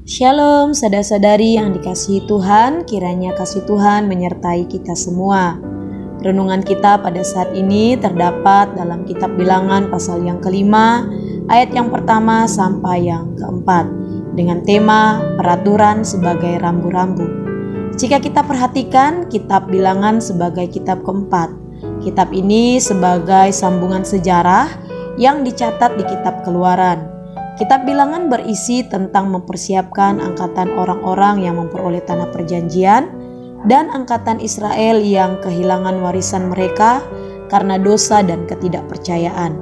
Shalom saudara-saudari yang dikasihi Tuhan, kiranya kasih Tuhan menyertai kita semua. Renungan kita pada saat ini terdapat dalam kitab Bilangan pasal yang kelima, ayat yang pertama sampai yang keempat, dengan tema peraturan sebagai rambu-rambu. Jika kita perhatikan kitab Bilangan sebagai kitab keempat, kitab ini sebagai sambungan sejarah yang dicatat di kitab Keluaran. Kitab Bilangan berisi tentang mempersiapkan angkatan orang-orang yang memperoleh tanah perjanjian dan angkatan Israel yang kehilangan warisan mereka karena dosa dan ketidakpercayaan.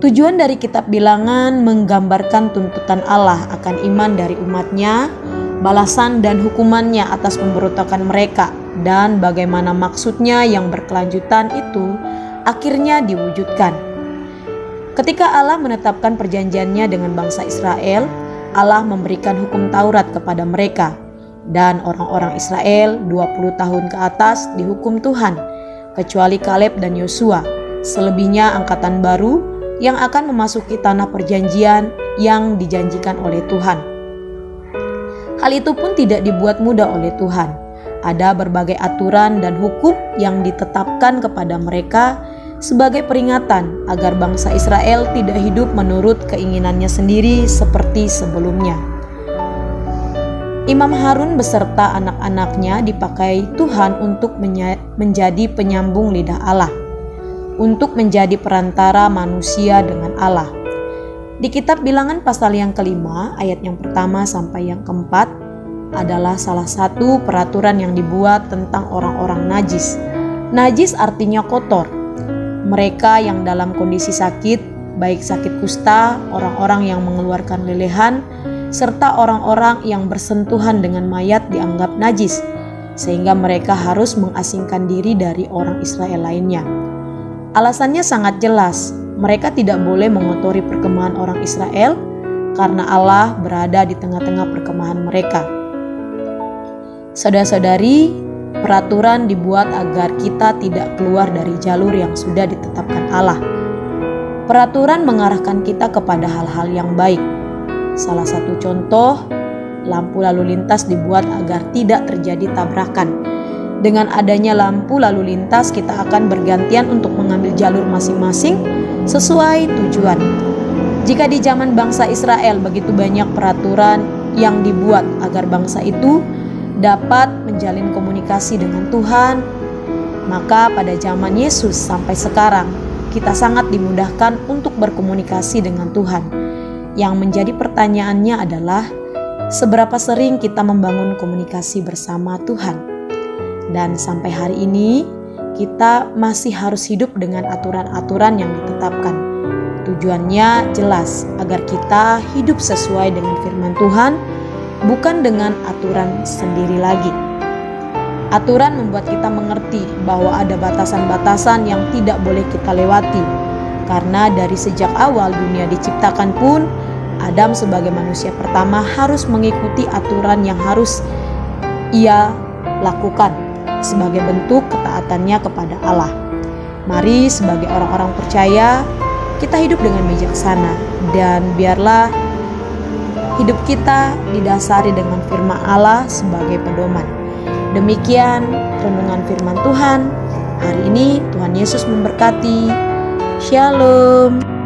Tujuan dari kitab Bilangan menggambarkan tuntutan Allah akan iman dari umatnya, balasan dan hukumannya atas pemberontakan mereka, dan bagaimana maksudnya yang berkelanjutan itu akhirnya diwujudkan. Ketika Allah menetapkan perjanjiannya dengan bangsa Israel, Allah memberikan hukum Taurat kepada mereka, dan orang-orang Israel 20 tahun ke atas dihukum Tuhan, kecuali Kaleb dan Yosua, selebihnya angkatan baru yang akan memasuki tanah perjanjian yang dijanjikan oleh Tuhan. Hal itu pun tidak dibuat mudah oleh Tuhan. Ada berbagai aturan dan hukum yang ditetapkan kepada mereka sebagai peringatan agar bangsa Israel tidak hidup menurut keinginannya sendiri seperti sebelumnya. Imam Harun beserta anak-anaknya dipakai Tuhan untuk menjadi penyambung lidah Allah, untuk menjadi perantara manusia dengan Allah. Di kitab Bilangan pasal yang kelima, ayat yang pertama sampai yang keempat, adalah salah satu peraturan yang dibuat tentang orang-orang najis. Najis artinya kotor. Mereka yang dalam kondisi sakit, baik sakit kusta, orang-orang yang mengeluarkan lelehan, serta orang-orang yang bersentuhan dengan mayat dianggap najis, sehingga mereka harus mengasingkan diri dari orang Israel lainnya. Alasannya sangat jelas, mereka tidak boleh mengotori perkemahan orang Israel karena Allah berada di tengah-tengah perkemahan mereka. Saudara-saudari, peraturan dibuat agar kita tidak keluar dari jalur yang sudah ditetapkan Allah. Peraturan mengarahkan kita kepada hal-hal yang baik. Salah satu contoh, lampu lalu lintas dibuat agar tidak terjadi tabrakan. Dengan adanya lampu lalu lintas, kita akan bergantian untuk mengambil jalur masing-masing sesuai tujuan. Jika di zaman bangsa Israel begitu banyak peraturan yang dibuat agar bangsa itu dapat menjalin komunikasi dengan Tuhan, maka pada zaman Yesus sampai sekarang kita sangat dimudahkan untuk berkomunikasi dengan Tuhan. Yang menjadi pertanyaannya adalah seberapa sering kita membangun komunikasi bersama Tuhan. Dan sampai hari ini kita masih harus hidup dengan aturan-aturan yang ditetapkan. Tujuannya jelas agar kita hidup sesuai dengan firman Tuhan, bukan dengan aturan sendiri lagi. Aturan membuat kita mengerti bahwa ada batasan-batasan yang tidak boleh kita lewati. Karena dari sejak awal dunia diciptakan pun, Adam sebagai manusia pertama harus mengikuti aturan yang harus ia lakukan sebagai bentuk ketaatannya kepada Allah. Mari sebagai orang-orang percaya, kita hidup dengan bijaksana, dan biarlah hidup kita didasari dengan firman Allah sebagai pedoman. Demikian renungan firman Tuhan hari ini. Tuhan Yesus memberkati. Shalom.